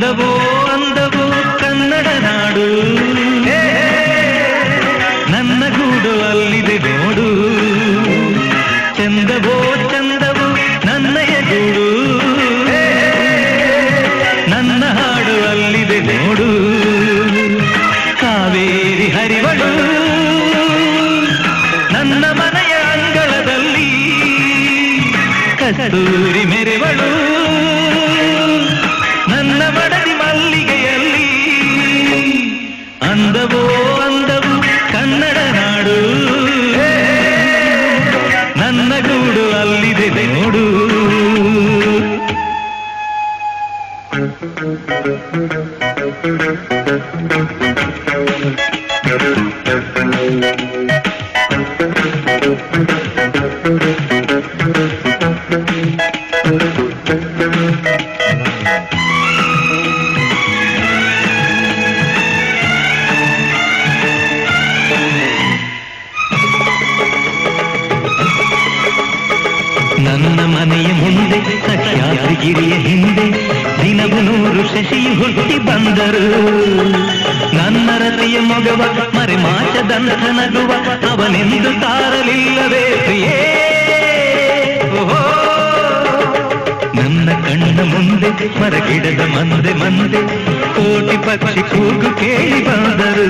ಅಂದವೋ ಅಂದವೋ ಕನ್ನಡ ನಾಡು ನನ್ನ ಗೂಡು ಅಲ್ಲಿದೆ ನೋಡು ಚಂದವೋ ಚಂದವೋ ನನ್ನಯ ಗೂಡು ನನ್ನ ಹಾಡು ಅಲ್ಲಿದೆ ನೋಡು ಕಾವೇರಿ ಹರಿವಳು ನನ್ನ ಮನೆಯ ಅಂಗಳದಲ್ಲಿ ಕಸ್ತೂರಿ ಮೆರೆವಳು ನನ್ನ ಮಡದಿ ಮಲ್ಲಿಗೆಯಲ್ಲಿ ಅಂದವೋ ಅಂದವು ಕನ್ನಡ ನಾಡು ನನ್ನ ಗೂಡು ಅಲ್ಲಿದೆ ನೋಡು ನನ್ನ ಮನೆಯ ಮುಂದೆ ಸಹ್ಯಾದ್ರಿಗಿರಿಯ ಹಿಂದೆ ದಿನವು 100 ಶಶಿಯು ಹುಟ್ಟಿ ಬಂದರು ನನ್ನ ರತಿಯ ಮಗವ ಮರೆಮಾಚದಂಥ ನಗುವ ಅವನೆಂದು ತಾರಲಿಲ್ಲವೇ ಪ್ರಿಯೇ ನನ್ನ ಕಣ್ಣ ಮುಂದೆ ಮರಗಿಡದ ಮಂದೆ ಮಂದೆ ಕೋಟಿ ಪಕ್ಷಿ ಕೂಗು ಕೇಳಿ ಬಂದರು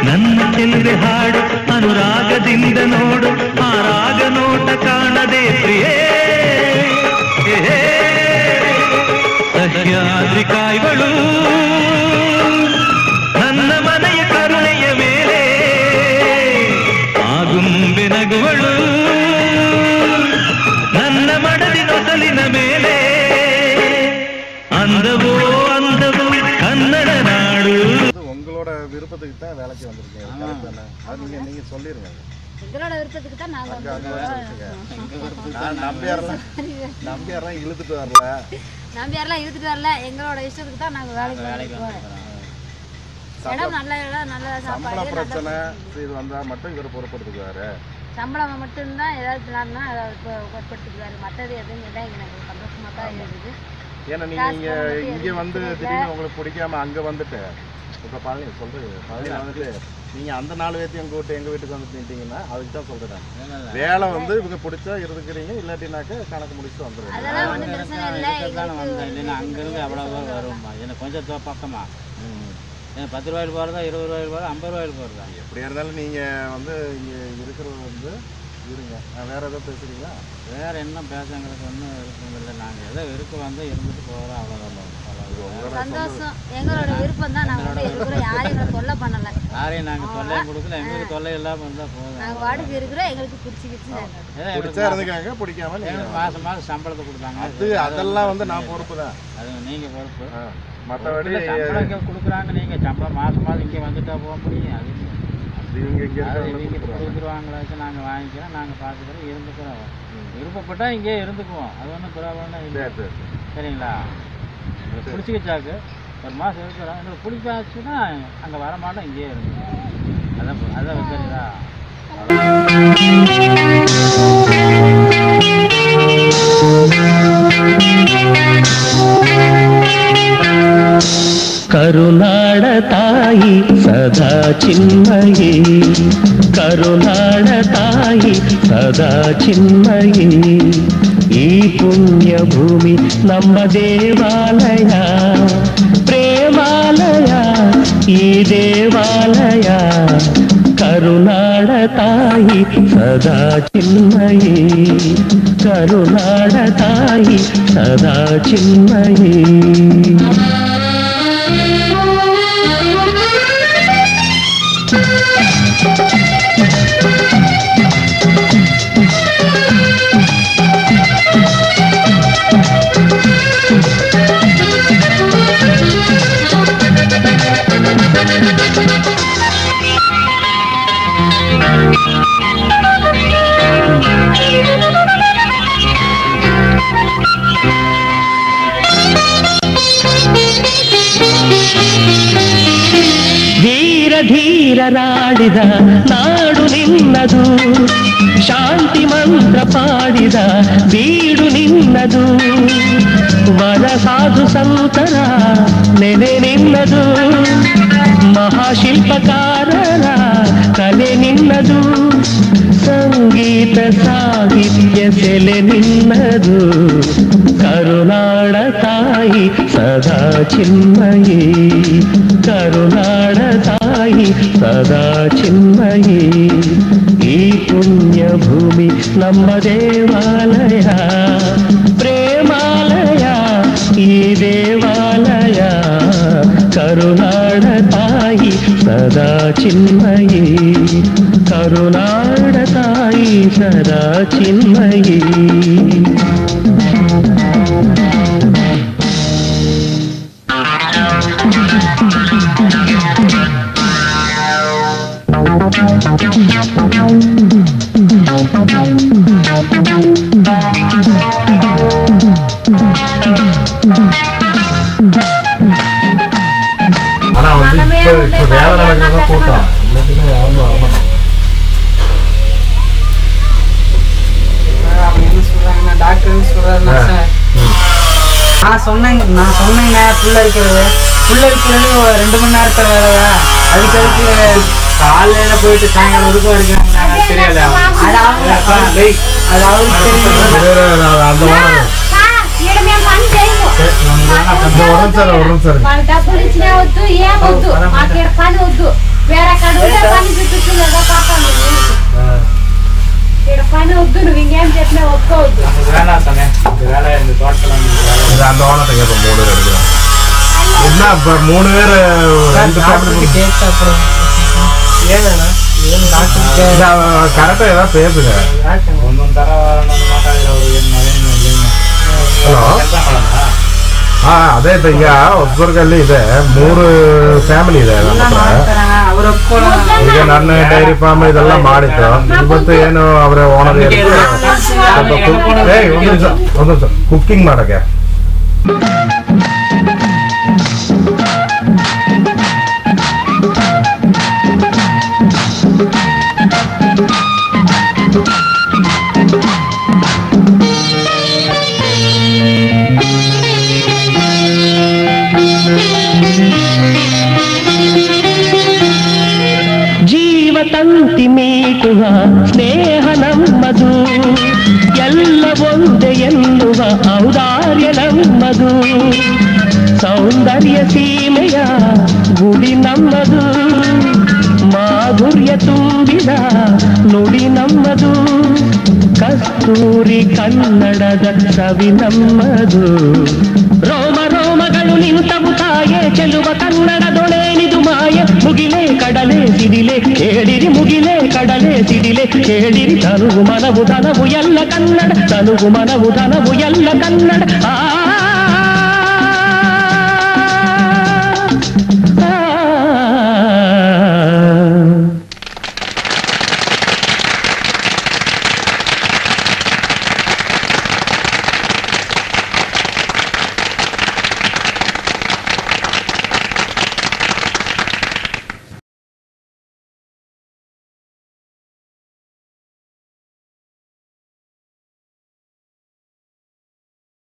ನನ್ನ ಚೆಲುವೆ ಹಾಡು ಅನುರಾಗದಿಂದ ನೋಡು ಆ ರಾಗ ನೋಟ ಕಾಣದೆ ಪ್ರಿಯೇ ಸಹ್ಯಾದ್ರಿ ಕಾಯ್ಗಳು ನನ್ನ ಮನೆಯ ಕರುಣೆಯ ಮೇಲೆ ಆಗುಂಬೆ ನಗುವಳು ನನ್ನ ಮಡದಿ ನೊಸಲಿನ ಮೇಲೆ ಅಂದವೋ ಅಂದವು ಕನ್ನಡ நாடு உங்களோட விருப்பத்துக்கு தான் வேலைக்கு வந்திருக்கீங்க அது நீங்க சொல்லிருங்க எங்களோட விருப்பத்துக்கு தான் நாங்க நான் நம்பியாரெல்லாம் இழுத்துட்டு வரல எங்களோட இஷ்டத்துக்கு தான் நாங்க வேலைக்கு போறோம் இடம் நல்ல இடம் நல்ல சாப்பாடு சம்பள பிரச்சனை இது வந்தா மட்டும் இவர் பொறுப்படுத்துக்குவாரு சம்பளம் மட்டும்தான் ஏதாவது பிளான்னா பொறுப்படுத்துக்குவாரு மற்றது எதுவும் இல்லை எங்களுக்கு சந்தோஷமா தான் இருக்குது ஏன்னா நீங்க இங்க வந்து திடீர்னு உங்களுக்கு பிடிக்காம அங்க வந்துட்டு இப்ப பழனி வந்துட்டு நீங்க அந்த 4 பேர்த்தையும் எங்க வீட்டுக்கு வந்து நின்ட்டீங்கன்னா அதுக்கு தான் சொல்றேன் வேலை வந்து இவங்க பிடிச்சா இருந்துக்கிறீங்க இல்லாட்டினாக்க கணக்கு முடிச்சுட்டு வந்துடுங்க அதெல்லாம் ஒன்றும் பிரச்சனை இல்லை இல்லைன்னா அங்கிருந்து அவ்வளோ வரும்மா எனக்கு கொஞ்சம் பக்கமா எனக்கு 10 ரூபாய்க்கு போகிறதா 20 ரூபாய்க்கு போகிறதா 50 ரூபாய்க்கு போகிறதா எப்படியா இருந்தாலும் நீங்க வந்து இங்க இருக்கிறது வந்து இருங்க வேற ஏதாவது பேசுறீங்களா வேற என்ன பேசுறதுக்கு ஒன்றும் இருக்கும் இல்லை நாங்கள் ஏதோ விருப்பம் வந்து இருந்துட்டு போகிறோம் அவ்வளோதான் சந்தோஷம் எங்களோட விருப்பம் தான் நாங்கள் வந்து இருக்கிறோம் யாரையும் எங்களை தொல்லை பண்ணலை யாரையும் நாங்கள் தொல்லையும் கொடுக்கல எங்களுக்கு தொல்லை இல்லாமல் இருந்தால் போதும் நாங்கள் வாடகை இருக்கிறோம் எங்களுக்கு பிடிச்சா இருந்துக்காங்க பிடிக்காம எங்களுக்கு மாதம் மாதம் சம்பளத்தை கொடுத்தாங்க அதெல்லாம் வந்து நான் பொறுப்பு தான் அது நீங்கள் பொறுப்பு மற்றபடி சம்பளம் கொடுக்குறாங்க நீங்கள் சம்பளம் மாதம் இங்கே வந்துட்டா போக முடியும் அது இவங்க கொடுத்துருவாங்களாச்சும் நாங்கள் வாங்கிக்கிறோம் நாங்கள் பார்த்துக்கிறோம் இருந்துக்கிறோம் விருப்பப்பட்டால் இங்கே இருந்துக்குவோம் அது ஒன்றும் ப்ராப்ளம்னா இல்லை சரிங்களா பிடிச்சிக்கிச்சாக்கு ஒரு மாதம் இருக்கிறோம் எங்களுக்கு பிடிச்சாச்சுன்னா அங்கே வர மாட்டோம் இங்கேயே இருந்துக்கும் அதான் வச்சுருந்தா ಕರುನಾಡ ತಾಯಿ ಸದಾ ಚಿನ್ಮಯಿ ಕರುನಾಡ ತಾಯಿ ಸದಾ ಚಿನ್ಮಯಿ ಈ ಪುಣ್ಯ ಭೂಮಿ ನಮ್ಮ ದೇವಾಲಯ ಪ್ರೇಮಾಲಯ ಈ ದೇವಾಲಯ ಕರುನಾಡ ತಾಯಿ ಸದಾ ಚಿನ್ಮಯಿ ಕರುನಾಡ ತಾಯಿ ಸದಾ ಚಿನ್ಮಯಿ ಧೀರ ಧೀರರಾಡಿದ ನಾಡು ನಿನ್ನದು ಶಾಂತಿ ಮಂತ್ರ ಪಾಡಿದ ಬೀಡು ನಿನ್ನದು ವರ ಸಾಧು ಸಂತರ ನೆನೆ ನಿನ್ನದು ಮಹಾಶಿಲ್ಪಕಾರರ ಕಲೆ ನಿನ್ನದು ಸಂಗೀತ ಸಾಹಿತ್ಯ ಸೆಲೆ ನಿನ್ನದು ಕರುನಾಡ ತಾಯಿ ಸದಾ ಚಿನ್ಮಯಿ ಕರುನಾಡ ತಾಯಿ ಸದಾ ಚಿನ್ಮಯಿ ಈ ಪುಣ್ಯ ಭೂಮಿ ನಮ್ಮ ದೇವಾಲಯ ಪ್ರೇಮಾಲಯ ಈ ದೇವಾಲಯ ಕರುನಾಡ ತಾಯಿ ಸದಾ ಚಿನ್ಮಯಿ ಕರುನಾಡ ತಾಯಿ ಸದಾ ಚಿನ್ಮಯಿ வேலை நடக்கிறதா கூட்டம் இல்லைன்னா யாரும் வரமாட்டாங்க. அப்படின்னு சொல்றாங்க டாக்டர் சொல்றாருன்னா சார் நான் சொன்னேங்க புள்ள இருக்கிறது 2 மணி நேரத்தை வேலையா அதுக்கு காலையில போயிட்டு சாயங்காலம் வரைக்கும் இருக்காங்க தெரியல పని వద్దు నువ్వు ఇంకేం చెప్పినా ఒప్పుకోవద్దు அந்த ஓனத்தை கேட்போம் 3 பேர் எடுக்கிறோம் என்ன இப்போ 3 பேர் 2 கரெக்டாக ஏதாவது பேசுங்க. ಹಲೋ ಅದೇ ಈಗ ಒಬ್ಬರಿಗಲ್ಲಿ ಇದೆ 3 ಫ್ಯಾಮಿಲಿ ಇದೆ ನಮ್ಮ ಹತ್ರ. ಈಗ ನನ್ನ ಡೈರಿ ಫಾರ್ಮ್ ಇದೆಲ್ಲ ಮಾಡಿದ್ದು ಇವತ್ತು ಏನು ಅವರ ಓನರ್ ಒಂದು ಕುಕ್ಕಿಂಗ್ ಮಾಡಕ್ಕೆ ತಂತಿ ಮೀಟುವ ಸ್ನೇಹ ನಮ್ಮದು ಎಲ್ಲ ಒಂದೇ ಎನ್ನುವ ಔದಾರ್ಯ ನಮ್ಮದು ಸೌಂದರ್ಯ ಸೀಮೆಯ ಗುಡಿ ನಮ್ಮದು ಮಾಧುರ್ಯ ತುಂಬಿದ ನುಡಿ ನಮ್ಮದು ಕಸ್ತೂರಿ ಕನ್ನಡದ ಸವಿ ನಮ್ಮದು ರೋಮ ರೋಮಗಳು ನಿಂತವು ತಾಯೆ ಚೆಲುವ ಕನ್ನಡದೊಳೇನಿದು ಮಾಯೆ ಮುಗಿಲೆ ಕಡಲೆ ಸಿಡಿಲೆ ಕೇಳಿರಿ ಮುಗಿಲೆ ಕಡಲೆ ಸಿಡಿಲೆ ಕೇಳಿರಿ ತನುವು ಮನವು ಧನವು ಎಲ್ಲ ಕನ್ನಡ ತನುವು ಮನವು ಧನವು ಎಲ್ಲ ಕನ್ನಡ